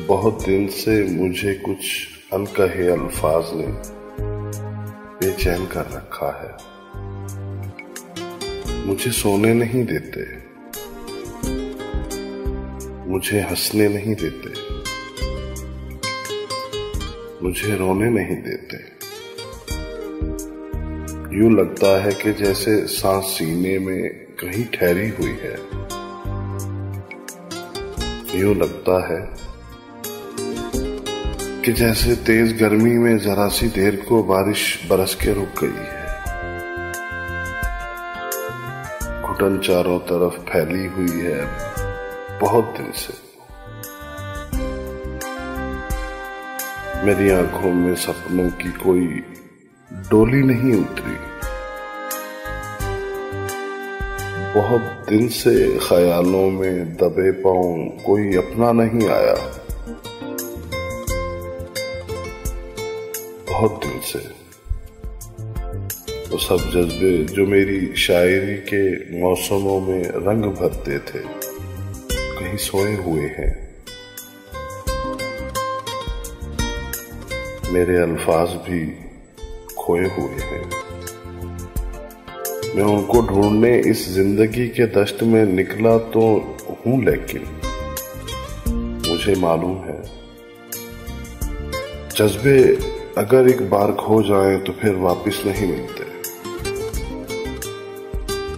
बहुत दिन से मुझे कुछ अनकहे अल्फाज ने बेचैन कर रखा है। मुझे सोने नहीं देते, मुझे हंसने नहीं देते, मुझे रोने नहीं देते। यूं लगता है कि जैसे सांस सीने में कहीं ठहरी हुई है। यूं लगता है कि जैसे तेज गर्मी में जरा सी देर को बारिश बरस के रुक गई है। घुटन चारों तरफ फैली हुई है बहुत दिन से। मेरी आंखों में सपनों की कोई डोली नहीं उतरी। बहुत दिन से ख्यालों में दबे पांव कोई अपना नहीं आया। बहुत दिन से वो सब जज्बे जो मेरी शायरी के मौसमों में रंग भरते थे कहीं सोए हुए हैं। मेरे अल्फाज भी खोए हुए हैं। मैं उनको ढूंढने इस जिंदगी के दश्त में निकला तो हूं, लेकिन मुझे मालूम है जज्बे अगर एक बार खो जाएं तो फिर वापस नहीं मिलते।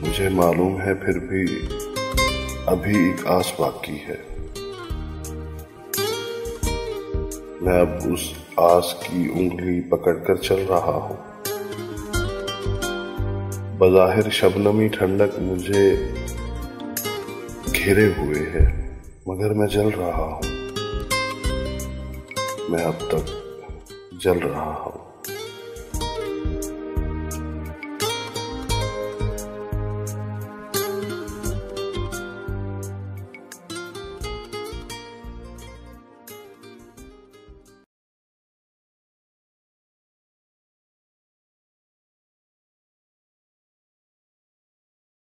मुझे मालूम है फिर भी अभी एक आस बाकी है। मैं अब उस आस की उंगली पकड़कर चल रहा हूं। बज़ाहिर शबनमी ठंडक मुझे घेरे हुए है, मगर मैं जल रहा हूं। मैं अब तक जल रहा हूं।